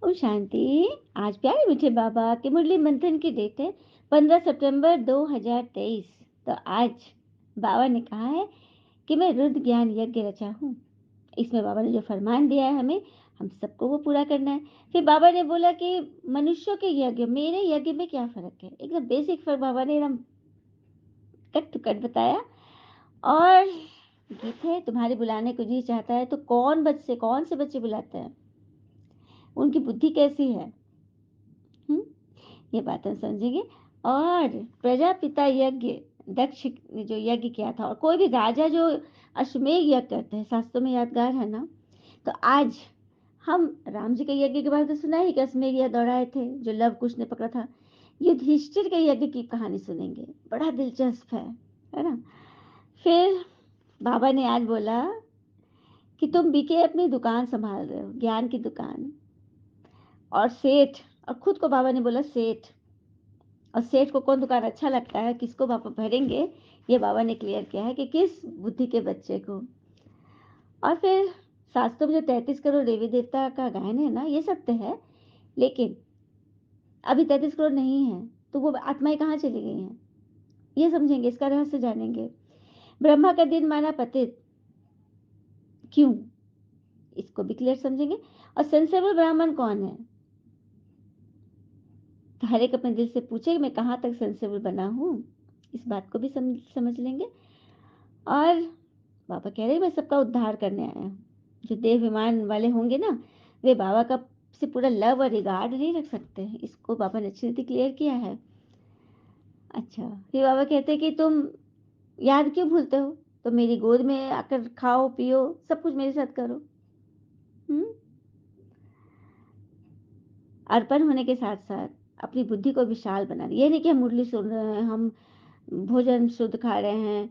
ओम शांति। आज प्यारे मीठे बाबा के मुरली मंथन की डेट है 15 सितंबर 2023। तो आज बाबा ने कहा है कि मैं रुद्र ज्ञान यज्ञ रचा हूँ। इसमें बाबा ने जो फरमान दिया है हमें, हम सबको वो पूरा करना है। फिर बाबा ने बोला कि मनुष्यों के यज्ञ मेरे यज्ञ में क्या फर्क है। एकदम बेसिक फर्क बाबा ने एकदम कट टू कट बताया। और गीत है, तुम्हारे बुलाने को जी चाहता है तो कौन से बच्चे बुलाते हैं, उनकी बुद्धि कैसी है। ये बात हम समझेंगे। और प्रजापिता यज्ञ, दक्ष ने जो यज्ञ किया था, और कोई भी राजा जो अश्वमेध यज्ञ करते हैं, शास्त्रों में यादगार है ना। तो आज हम राम जी के यज्ञ के बारे में तो सुना ही कि अश्वमेध यज्ञ दौड़ाए थे जो लव कुश ने पकड़ा था। युधिष्ठिर के यज्ञ की कहानी सुनेंगे, बड़ा दिलचस्प है ना। फिर बाबा ने आज बोला कि तुम बीके अपनी दुकान संभाल रहे हो, ज्ञान की दुकान, और सेठ, और खुद को बाबा ने बोला सेठ। और सेठ को कौन दुकान अच्छा लगता है, किसको बाबा भरेंगे, ये बाबा ने क्लियर किया है कि किस बुद्धि के बच्चे को। और फिर शास्त्रों में जो 33 करोड़ देवी देवता का गायन है ना, ये सत्य है, लेकिन अभी 33 करोड़ नहीं है, तो वो आत्माएं कहाँ चली गई हैं, ये समझेंगे, इसका रहस्य जानेंगे। ब्रह्मा का दिन माना पतित, क्यों, इसको भी क्लियर समझेंगे। और सेंसेबल ब्राह्मण कौन है, तो हर एक अपने दिल से पूछे मैं कहाँ तक सेंसेबल बना हूँ, इस बात को भी समझ लेंगे। और बाबा कह रहे हैं मैं सबका उद्धार करने आया हूँ। जो देव विमान वाले होंगे ना, वे बाबा का से पूरा लव और रिगार्ड नहीं रख सकते हैं, इसको बाबा ने अच्छी रीति क्लियर किया है। अच्छा, फिर बाबा कहते हैं कि तुम याद क्यों भूलते हो, तो मेरी गोद में आकर खाओ पियो, सब कुछ मेरे साथ करो। हम्म अर्पण होने के साथ साथ अपनी बुद्धि को विशाल बना, ये नहीं कि हम मुरली सुन रहे हैं, हम भोजन शुद्ध खा रहे हैं,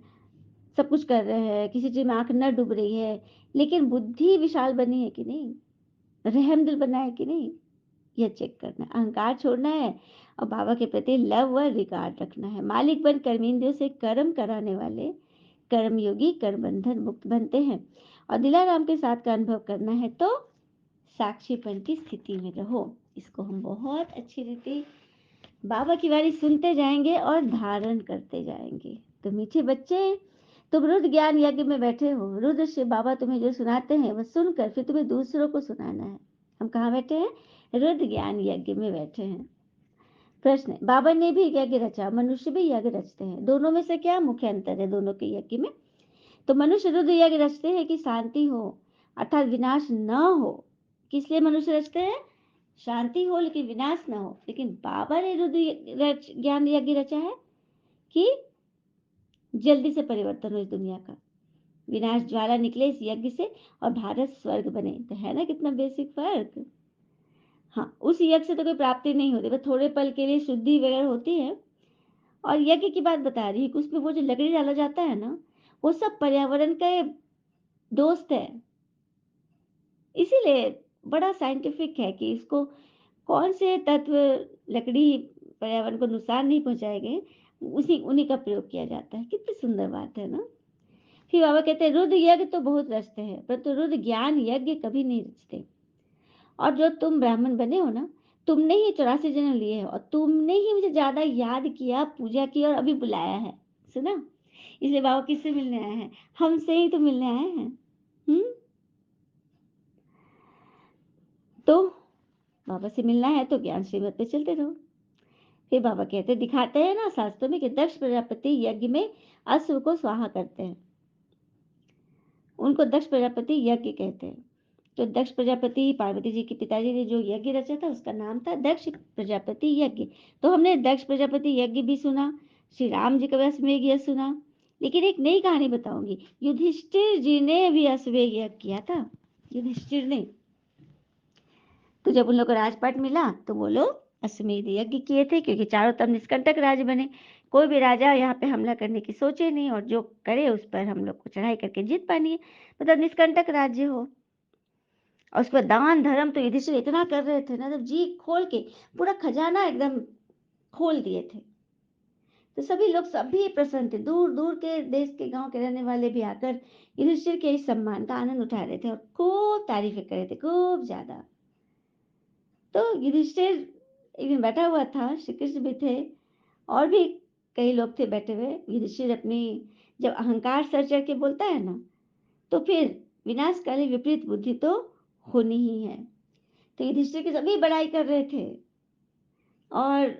सब कुछ कर रहे हैं, किसी चीज में आंख न डूब रही है, लेकिन बुद्धि विशाल बनी है कि नहीं, रहम दिल बना है कि नहीं, यह चेक करना है। अहंकार छोड़ना है और बाबा के प्रति लव व रिगार्ड रखना है। मालिक बन कर्मेंद्रियों से कर्म कराने वाले कर्मयोगी कर्म बंधन मुक्त बनते हैं। और दिलाराम के साथ का अनुभव करना है तो साक्षीपन की स्थिति में रहो। इसको हम बहुत अच्छी रीति बाबा की वाणी सुनते जाएंगे और धारण करते जाएंगे। तो मीठे बच्चे, तुम रुद्र ज्ञान यज्ञ में बैठे हो। रुद्र से बाबा तुम्हें जो सुनाते हैं वह सुनकर फिर तुम्हें दूसरों को सुनाना है। हम कहाँ बैठे हैं, रुद्र ज्ञान यज्ञ में बैठे हैं। प्रश्न, बाबा ने भी यज्ञ रचा, मनुष्य भी यज्ञ रचते हैं, दोनों में से क्या मुख्य अंतर है दोनों के यज्ञ में। तो मनुष्य रुद्र यज्ञ रचते हैं कि शांति हो, अर्थात विनाश न हो। किस लिए मनुष्य रचते हैं, शांति हो लेकिन विनाश न हो। लेकिन बाबा ने रुद्र ज्ञान यज्ञ रचा है कि जल्दी से परिवर्तन हो इस दुनिया का, विनाश ज्वाला निकले इस यज्ञ से और भारत स्वर्ग बने। तो है ना कितना बेसिक फर्क। हाँ, उस यज्ञ से तो कोई प्राप्ति नहीं होती, बस थोड़े पल के लिए शुद्धि वगैरह होती है। और यज्ञ की बात बता रही है कि उसमें वो जो लकड़ी डाला जाता है ना, वो सब पर्यावरण का दोस्त है। इसीलिए बड़ा साइंटिफिक है कि इसको कौन से तत्व लकड़ी पर्यावरण को नुकसान नहीं पहुंचाएंगे, उसी उन्हीं का प्रयोग किया जाता है। कितनी सुंदर बात है ना। फिर बाबा कहते हैं रुद्र यज्ञ तो बहुत रचते हैं परंतु रुद्र ज्ञान यज्ञ कभी नहीं रचते। और जो तुम ब्राह्मण बने हो ना, तुमने ही 84 जन्म लिए हैं और तुमने ही मुझे ज्यादा याद किया, पूजा की और अभी बुलाया है, सुना। इसलिए बाबा किससे मिलने आए हैं, हमसे ही तो मिलने आए हैं। हम्म तो बाबा से मिलना है तो ज्ञान श्रीमत पे चलते रहो। फिर बाबा कहते दिखाते हैं ना शास्त्रों में कि दक्ष प्रजापति यज्ञ में अश्व को स्वाहा करते हैं, उनको दक्ष प्रजापति यज्ञ कहते हैं। तो दक्ष प्रजापति पार्वती जी के पिताजी ने जो यज्ञ रचा था उसका नाम था दक्ष प्रजापति यज्ञ। तो हमने दक्ष प्रजापति यज्ञ भी सुना, श्री राम जी का अश्वमेध यज्ञ सुना। लेकिन एक नई कहानी बताऊंगी, युधिष्ठिर जी ने भी अश्वमेध यज्ञ किया था, युधिष्ठिर ने। तो जब उन लोग को राजपाट मिला तो वो लोग अश्वमेध यज्ञ किए थे, क्योंकि चारों तरफ निष्कंटक राज्य बने, कोई भी राजा यहाँ पे हमला करने की सोचे नहीं, और जो करे उस पर हम लोग को चढ़ाई करके जीत पानी है, मतलब निष्कंटक राज्य हो। और उसके बाद दान धर्म तो युधिष्ठिर इतना कर रहे थे ना, जब जी खोल के पूरा खजाना एकदम खोल दिए थे, तो सभी लोग सभी प्रसन्न थे, दूर दूर के देश के गांव के रहने वाले भी आकर युधिष्ठिर के इस सम्मान का आनंद उठा रहे थे और खूब तारीफें कर रहे थे, खूब ज्यादा। तो युधिष्ठिर एक दिन बैठा हुआ था, श्री कृष्ण भी थे और भी कई लोग थे बैठे हुए। युधिष्ठिर अपनी जब अहंकार सर चढ़ के बोलता है ना, तो फिर विनाशकारी विपरीत बुद्धि तो होनी ही है। तो युधिष्ठिर की सभी बड़ाई कर रहे थे और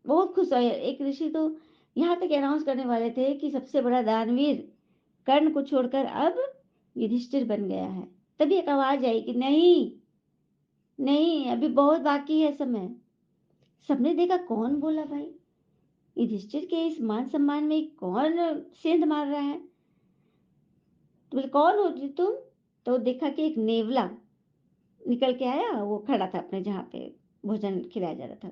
बहुत खुश हुए। एक ऋषि तो यहाँ तक अनाउंस करने वाले थे कि सबसे बड़ा दानवीर कर्ण को छोड़कर अब युधिष्ठिर बन गया है। तभी एक आवाज आई कि नहीं, नहीं, अभी बहुत बाकी है समय। सबने देखा कौन बोला भाई, युधिष्ठिर के इस मान सम्मान में कौन सेंध मार रहा है। तो बोले कौन हो जी तुम। तो देखा कि एक नेवला निकल के आया, वो खड़ा था अपने जहाँ पे भोजन खिलाया जा रहा था।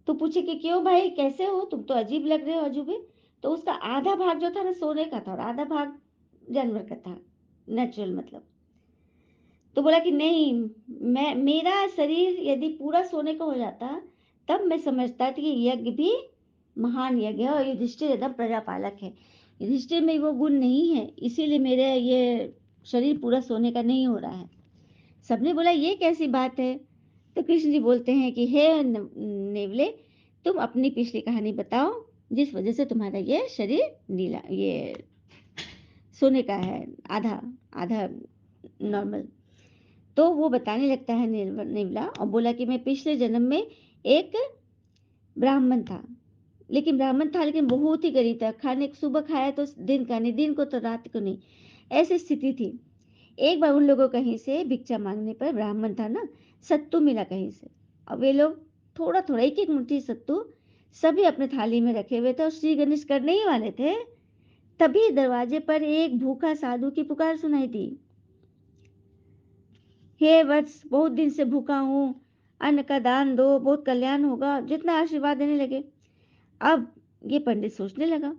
तो पूछे कि क्यों भाई, कैसे हो, तुम तो अजीब लग रहे हो, अजूबे। तो उसका आधा भाग जो था ना सोने का था और आधा भाग जानवर का था, नेचुरल मतलब। तो बोला कि नहीं, मैं मेरा शरीर यदि पूरा सोने का हो जाता तब मैं समझता था कि यज्ञ भी महान यज्ञ है और युधिष्ठिर एकदम प्रजापालक है। युधिष्ठिर में वो गुण नहीं है, इसीलिए मेरे ये शरीर पूरा सोने का नहीं हो रहा है। सबने बोला ये कैसी बात है। तो कृष्ण जी बोलते हैं कि हे नेवले, तुम अपनी पिछली कहानी बताओ जिस वजह से तुम्हारा ये शरीर नीला, ये सोने का है, आधा आधा नॉर्मल। तो वो बताने लगता है नेवला और बोला कि मैं पिछले जन्म में एक ब्राह्मण था, लेकिन ब्राह्मण था लेकिन बहुत ही गरीब था, खाने को सुबह खाया तो दिन का नहीं, दिन को तो रात को नहीं, ऐसी स्थिति थी। एक बार उन लोगों कहीं से भिक्षा मांगने पर, ब्राह्मण था ना, सत्तू मिला कहीं से। अब वे लोग थोड़ा थोड़ा एक एक मुट्ठी सत्तू सभी अपने थाली में रखे हुए थे और श्री गणेश करने ही वाले थे। तभी दरवाजे पर एक भूखा साधु की पुकार सुनाई दी, हे वत्स, बहुत दिन से भूखा हूँ, अन्न का दान दो, बहुत कल्याण होगा, जितना आशीर्वाद देने लगे। अब ये पंडित सोचने लगा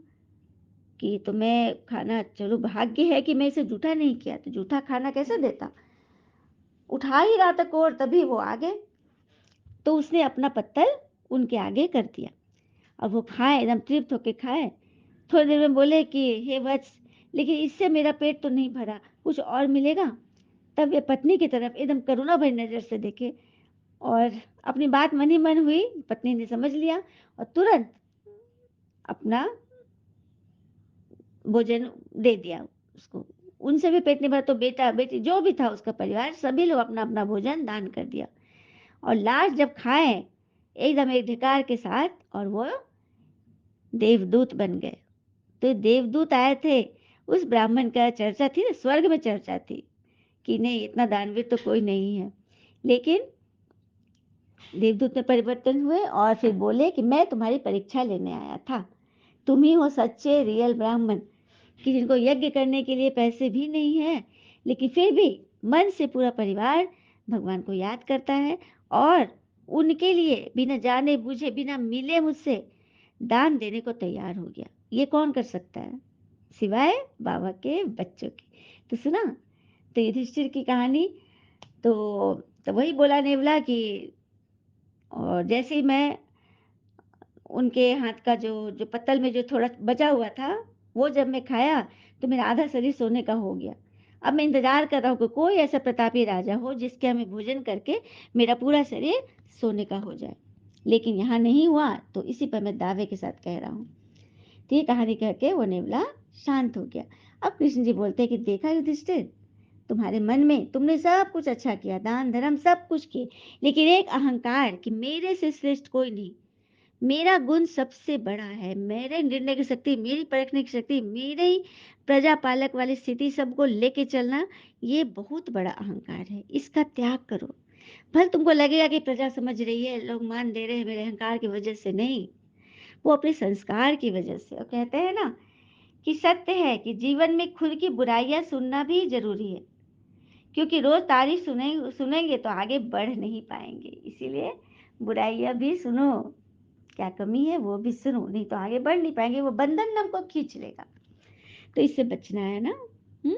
कि तो मैं खाना, चलो भाग्य है कि मैं इसे जूठा नहीं किया, तो जूठा खाना कैसे देता। उठा ही रहा था कोर, तभी वो आ गए। तो उसने अपना पत्तल उनके आगे कर दिया। अब वो खाए, एकदम तृप्त होके खाए। थोड़ी देर में बोले कि हे वत्स, लेकिन इससे मेरा पेट तो नहीं भरा, कुछ और मिलेगा। तब वे पत्नी की तरफ एकदम करुणा भरी नजर से देखे और अपनी बात मन ही मन हुई, पत्नी ने समझ लिया और तुरंत अपना भोजन दे दिया उसको। उनसे भी पेट नहीं भरा तो बेटा बेटी जो भी था उसका परिवार, सभी लोग अपना अपना भोजन दान कर दिया। और लास्ट जब खाए एकदम एक धिकार के साथ, और वो देवदूत बन गए। तो देवदूत आए थे, उस ब्राह्मण का चर्चा थी ना, स्वर्ग में चर्चा थी कि नहीं, इतना दानवीर तो कोई नहीं है। लेकिन देवदूत में परिवर्तन हुए और फिर बोले कि मैं तुम्हारी परीक्षा लेने आया था। तुम ही हो सच्चे रियल ब्राह्मण, कि जिनको यज्ञ करने के लिए पैसे भी नहीं है, लेकिन फिर भी मन से पूरा परिवार भगवान को याद करता है और उनके लिए बिना जाने बूझे, बिना मिले मुझसे दान देने को तैयार हो गया। ये कौन कर सकता है सिवाय बाबा के बच्चों के। तो सुना, तो युधिष्ठिर की कहानी। तो वही बोला नेवला कि और जैसे ही मैं उनके हाथ का जो जो पत्तल में जो थोड़ा बचा हुआ था, वो जब मैं खाया तो मेरा आधा शरीर सोने का हो गया। अब मैं इंतजार कर रहा हूँ कि कोई ऐसा प्रतापी राजा हो जिसके हमें भोजन करके मेरा पूरा शरीर सोने का हो जाए, लेकिन यहाँ नहीं हुआ। तो इसी पर मैं दावे के साथ कह रहा हूँ। तो ये कहानी कह के वो नेवला शांत हो गया। अब कृष्ण जी बोलते हैं कि देखा युधिष्ठिर, तुम्हारे मन में तुमने सब कुछ अच्छा किया, दान धर्म सब कुछ किए, लेकिन एक अहंकार कि मेरे से श्रेष्ठ कोई नहीं, मेरा गुण सबसे बड़ा है, मेरे निर्णय की शक्ति, मेरी परखने की शक्ति, मेरे ही प्रजा पालक वाली स्थिति सबको लेके चलना, ये बहुत बड़ा अहंकार है, इसका त्याग करो। भले तुमको लगेगा कि प्रजा समझ रही है, लोग मान दे रहे हैं, मेरे अहंकार की वजह से नहीं, वो अपने संस्कार की वजह से। और कहते हैं ना कि सत्य है कि जीवन में खुद की बुराइयां सुनना भी जरूरी है, क्योंकि रोज तारीफ सुनेंगे तो आगे बढ़ नहीं पाएंगे। इसीलिए बुराइयां भी सुनो, क्या कमी है वो भी सुनो, नहीं तो आगे बढ़ नहीं पाएंगे, वो बंधन हमको खींच लेगा। तो इससे बचना है ना। हम्म।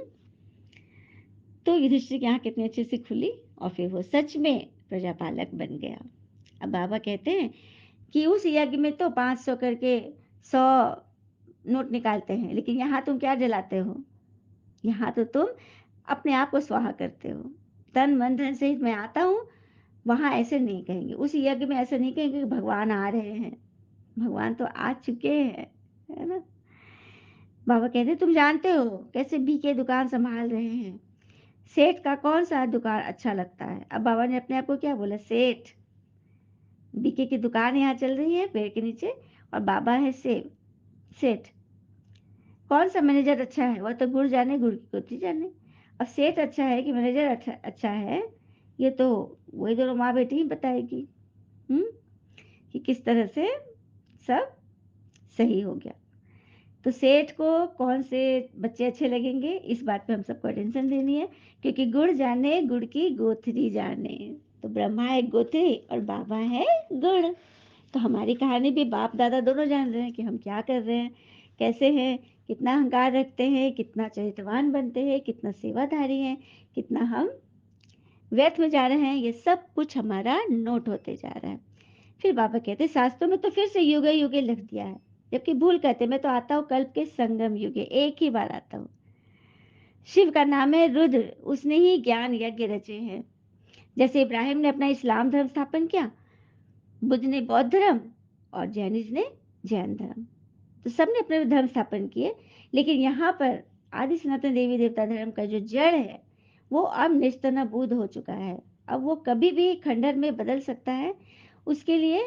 तो युधिष्ठिर की आंख कितनी अच्छे से खुली और फिर वो सच में प्रजापालक बन गया। अब बाबा कहते हैं कि उस यज्ञ में तो 500 करके 100 नोट निकालते हैं, लेकिन यहाँ तुम क्या जलाते हो, यहाँ तो तुम अपने आप को स्वाहा करते हो। तन मन धन सहित मैं आता हूँ, वहाँ ऐसे नहीं कहेंगे, उस यज्ञ में ऐसा नहीं कहेंगे कि भगवान आ रहे हैं, भगवान तो आ चुके हैं, है ना? बाबा कहते तुम जानते हो कैसे बीके दुकान संभाल रहे हैं, सेठ का कौन सा दुकान अच्छा लगता है? अब बाबा ने अपने आप को क्या बोला? सेठ। बीके की दुकान यहाँ चल रही है पेड़ के नीचे, और बाबा है सेठ। सेठ कौन सा मैनेजर अच्छा है? वह तो गुड़ जाने, गुड़ की गोती जाने। अब सेठ अच्छा है कि मैनेजर अच्छा अच्छा है, ये तो वही दोनों माँ बेटी ही बताएगी। हम्म कि किस तरह से सब सही हो गया। तो सेठ को कौन से बच्चे अच्छे लगेंगे, इस बात पे हम सबको अटेंशन देनी है, क्योंकि गुड़ जाने गुड़ की गोथरी जाने। तो ब्रह्मा है गोथरी और बाबा है गुड़। तो हमारी कहानी भी बाप दादा दोनों जान रहे हैं कि हम क्या कर रहे हैं, कैसे हैं, कितना अहंकार रखते हैं, कितना चरित्रवान बनते हैं, कितना सेवाधारी हैं, कितना हम व्यर्थ में जा रहे हैं, ये सब कुछ हमारा नोट होते जा रहा है। फिर बाबा कहते शास्त्रों में तो फिर से युगे युगे लिख दिया है, जबकि भूल कहते मैं तो आता हूँ कल्प के संगम युगे, एक ही बार आता हूँ। शिव का नाम है रुद्र, उसने ही ज्ञान यज्ञ रचे हैं। जैसे इब्राहिम ने अपना इस्लाम धर्म स्थापन किया, बुद्ध ने बौद्ध धर्म, और जैनिज्म ने जैन धर्म। तो सबने अपने धर्म स्थापन किए, लेकिन यहाँ पर आदि सनातन देवी देवता धर्म का जो जड़ है वो अब निस्तनाबूद हो चुका है। अब वो कभी भी खंडर में बदल सकता है। उसके लिए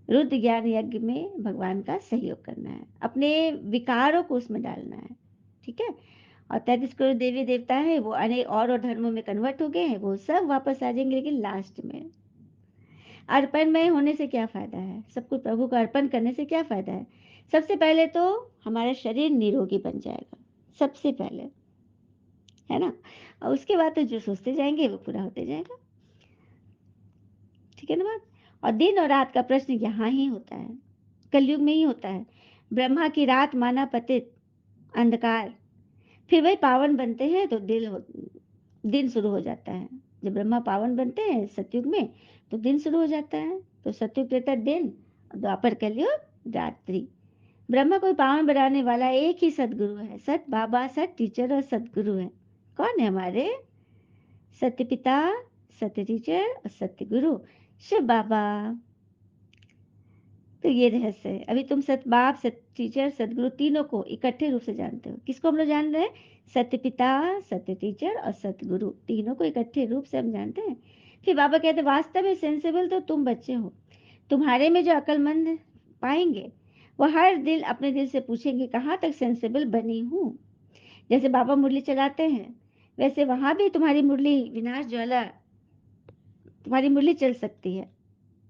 रुद्र ज्ञान यज्ञ में भगवान का सहयोग करना है, अपने विकारों को उसमें डालना है। ठीक है। और 33 करोड़ देवी देवता है वो अनेक और धर्मों में कन्वर्ट हो गए हैं, वो सब वापस आ जाएंगे, लेकिन लास्ट में अर्पणमय होने से क्या फायदा है, सब कुछ प्रभु को अर्पण करने से क्या फायदा है? सबसे पहले तो हमारा शरीर निरोगी बन जाएगा, सबसे पहले, है ना? और उसके बाद तो जो सोचते जाएंगे वो पूरा होते जाएगा। ठीक है ना बात? और दिन और रात का प्रश्न यहाँ ही होता है, कलयुग में ही होता है। ब्रह्मा की रात माना पतित अंधकार, फिर वही पावन बनते हैं तो दिन शुरू हो जाता है। जब ब्रह्मा पावन बनते हैं सतयुग में तो दिन शुरू हो जाता है। तो सतयुग रहता दिन, द्वापर कलयुग रात्रि। ब्रह्मा को पावन बनाने वाला एक ही सतगुरु है, सत बाबा, सत टीचर और सतगुरु है। कौन है हमारे? सत्य पिता, सत्य टीचर और सत्य गुरु शिव बाबा। तो ये रहस्य है। अभी तुम सत बाप, सत टीचर, सतगुरु तीनों को इकट्ठे रूप से जानते हो। किसको हम लोग जान रहे हैं? सत्य पिता, सत्य टीचर और सतगुरु, तीनों को इकट्ठे रूप से हम जानते हैं। फिर बाबा कहते वास्तव में सेंसिबल तो तुम बच्चे हो, तुम्हारे में जो अक्लमंद पाएंगे वो हर दिल अपने दिल से पूछेंगे कहाँ तक सेंसिबल बनी हूँ। जैसे बाबा मुरली चलाते हैं वैसे वहां भी तुम्हारी मुरली विनाश ज्वाला, तुम्हारी मुरली चल सकती है,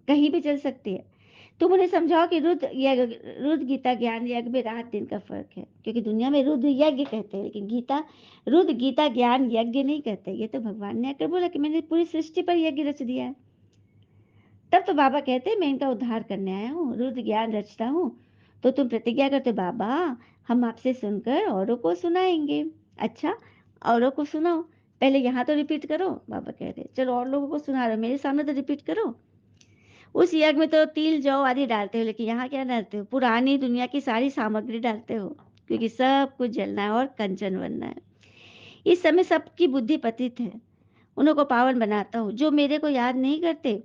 कहीं भी चल सकती है। तुम उन्हें समझाओ कि रुद्र गीता ज्ञान यज्ञ में रात दिन का फर्क है, क्योंकि दुनिया में रुद्र यज्ञ कहते हैं लेकिन गीता रुद्र गीता ज्ञान यज्ञ नहीं कहते। ये तो भगवान ने आकर बोला कि मैंने पूरी सृष्टि पर यज्ञ रच दिया है। तब तो बाबा कहते हैं मैं इनका उद्धार करने आया हूँ, रुद्र ज्ञान रचता हूँ। तो तुम प्रतिज्ञा करते बाबा हम आपसे सुनकर औरों को सुनाएंगे। अच्छा, औरों को सुनाओ, पहले यहाँ तो रिपीट करो। बाबा कह रहे चलो और लोगों को सुना रहे हो, मेरे सामने तो रिपीट करो। उस यज्ञ में तो तिल जौ आदि डालते हो, लेकिन यहाँ क्या डालते हो? पुरानी दुनिया की सारी सामग्री डालते हो, क्योंकि सब कुछ जलना है और कंचन बनना है। इस समय सबकी बुद्धि पतित है, उन्हों को पावन बनाता हूँ। जो मेरे को याद नहीं करते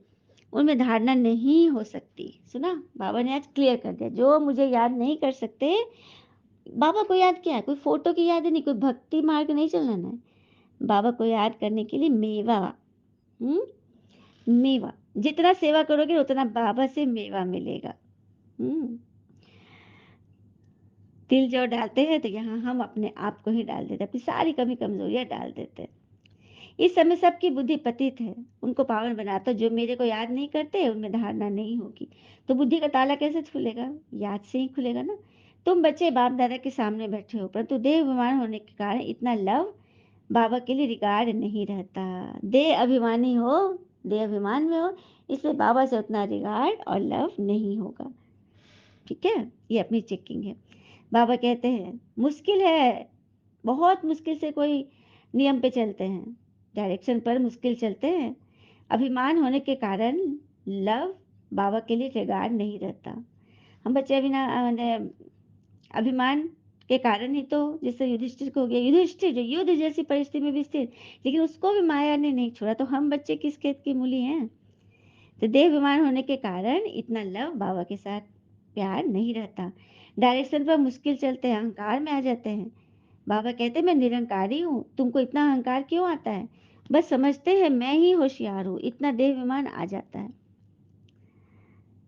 उनमें धारणा नहीं हो सकती। सुना, बाबा ने आज क्लियर कर दिया, जो मुझे याद नहीं कर सकते। बाबा को याद क्या है? कोई फोटो की याद नहीं, कोई भक्ति मार्ग नहीं चलाना है। बाबा को याद करने के लिए मेवा, हम्म मेवा, जितना सेवा करोगे उतना बाबा से मेवा मिलेगा। हम्म तिल जौ डालते हैं तो यहाँ हम अपने आप को ही डाल देते हैं, अपनी सारी कमी कमजोरियां डाल देते हैं। इस समय सबकी बुद्धि पतित है, उनको पावन बनाता, जो मेरे को याद नहीं करते उनमें धारणा नहीं होगी। तो बुद्धि का ताला कैसे खुलेगा? याद से ही खुलेगा ना। तुम बच्चे बाप दादा के सामने बैठे हो, परंतु देह अभिमान होने के कारण इतना लव बाबा के लिए रिगार्ड नहीं रहता। देह अभिमानी हो, देह अभिमान में हो, इसलिए बाबा से उतना रिगार्ड और लव नहीं होगा। ठीक है, ये अपनी चेकिंग है। बाबा कहते हैं मुश्किल है, बहुत मुश्किल से कोई नियम पे चलते हैं, डायरेक्शन पर मुश्किल चलते हैं। अभिमान होने के कारण लव बाबा के लिए रिगार्ड नहीं रहता। हम बच्चे अभिमान के कारण ही तो जैसे युधिष्ठिर को हो गया, युधिष्ठिर जो युद्ध जैसी परिस्थिति में भी स्थिर, लेकिन उसको भी माया ने नहीं छोड़ा, तो हम बच्चे किस खेत की मूली हैं। तो देह बीमार होने के कारण इतना लव बाबा के साथ प्यार नहीं रहता। डायरेक्शन पर मुश्किल चलते हैं, अहंकार में आ जाते हैं। बाबा कहते हैं मैं निरंकारी हूँ, तुमको इतना अहंकार क्यों आता है। बस समझते हैं मैं ही होशियार हूँ, इतना देह विमान आ जाता है।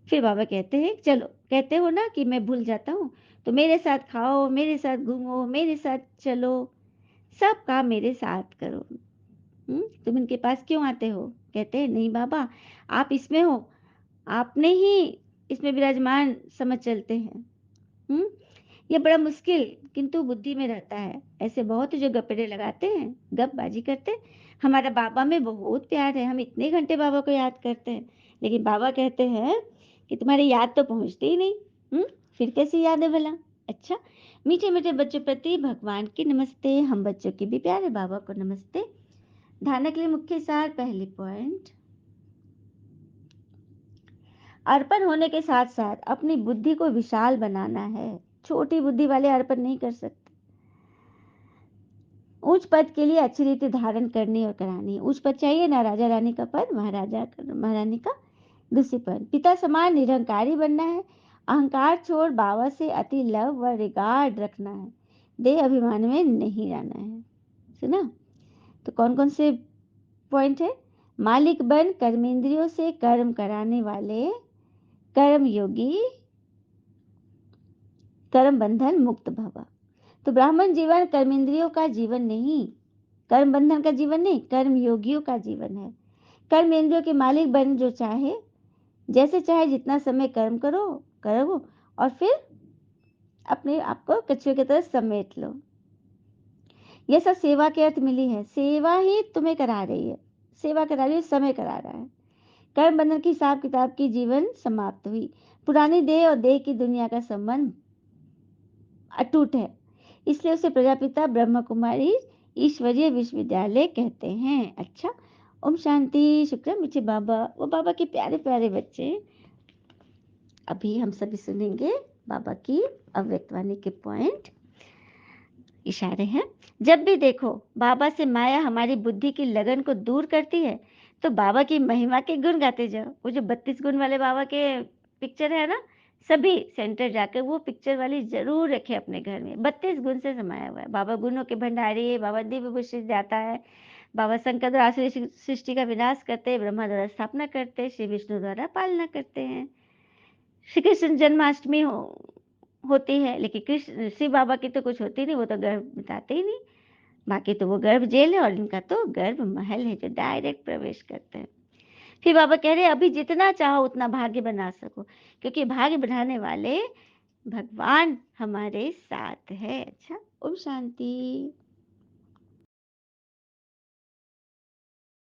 फिर बाबा कहते हैं चलो, कहते हो ना कि मैं भूल जाता हूँ, तो मेरे साथ खाओ, मेरे साथ घूमो, मेरे साथ चलो, सब काम मेरे साथ करो। तुम इनके पास क्यों आते हो। कहते हैं नहीं बाबा, आप इसमें हो, आपने ही इसमें विराजमान समझ चलते हैं। हम्म ये बड़ा मुश्किल किंतु बुद्धि में रहता है। ऐसे बहुत जो गप्पे लगाते हैं, गपबाजी करते हैं। हमारा बाबा में बहुत प्यार है, हम इतने घंटे बाबा को याद करते हैं, लेकिन बाबा कहते हैं कि तुम्हारी याद तो पहुंचती ही नहीं। फिर कैसी याद है भला। अच्छा, मीठे मीठे बच्चों प्रति भगवान की नमस्ते, हम बच्चों की भी प्यार है, बाबा को नमस्ते। धारणा के लिए मुख्य सार, पहली पॉइंट, अर्पण होने के साथ साथ अपनी बुद्धि को विशाल बनाना है। छोटी बुद्धि वाले अर्पण नहीं कर सकते। उच्च पद के लिए अच्छी रीति धारण करनी और करानी। उच्च पद चाहिए ना, राजा रानी का पद, महाराजा महारानी का दूसरी पद। पिता समान निरंकारी बनना है। अहंकार छोड़ बाबा से अति लव व रिगार्ड रखना है। देह अभिमान में नहीं रहना है। सुना। तो कौन कौन से पॉइंट है। मालिक बन कर्मेंद्रियों से कर्म कराने वाले, कर्म योगी, कर्म बंधन मुक्त भव। तो ब्राह्मण जीवन कर्मेंद्रियों का जीवन नहीं, कर्म बंधन का जीवन नहीं, कर्म योगियों का जीवन है। कर्म इंद्रियों के मालिक बन जो चाहे, जैसे चाहे जितना समय कर्म करो करो, और फिर अपने आप को कछुए की तरह समेट लो। यह सब सेवा के अर्थ मिली है। सेवा ही तुम्हें करा रही है, सेवा करा रही है, समय करा रहा है। कर्म बंधन की हिसाब किताब की जीवन समाप्त हुई। पुरानी देह और देह की दुनिया का संबंध अटूट है, इसलिए उसे प्रजापिता ब्रह्म कुमारी ईश्वरीय विश्वविद्यालय कहते हैं। अच्छा, ओम शांति। शुक्र मीठे बाबा, वो बाबा के प्यारे प्यारे बच्चे। अभी हम सभी सुनेंगे बाबा की अव्यक्तवाणी के पॉइंट, इशारे हैं। जब भी देखो बाबा से माया हमारी बुद्धि की लगन को दूर करती है, तो बाबा की महिमा के गुण गाते जाओ। वो जो 32 गुण वाले बाबा के पिक्चर है ना, सभी सेंटर जाकर वो पिक्चर वाली जरूर रखे अपने घर में। 32 गुण से समाया हुआ है। बाबा गुणों के भंडारी, बाबा दिव्य भूषित जाता है। बाबा शंकर द्वारा सृष्टि का विनाश करते, ब्रह्मा द्वारा स्थापना करते, श्री विष्णु द्वारा पालना करते हैं। श्री कृष्ण जन्माष्टमी होती है, लेकिन कृष्ण शिव बाबा की तो कुछ होती नहीं, वो तो गर्भ बिताते ही नहीं। बाकी तो वो गर्भ जेल है, और इनका तो गर्भ महल है जो डायरेक्ट प्रवेश करते हैं। फिर बाबा कह रहे हैं अभी जितना चाहो उतना भाग्य बना सको, क्योंकि भाग्य बनाने वाले भगवान हमारे साथ है। अच्छा, ओम शांति।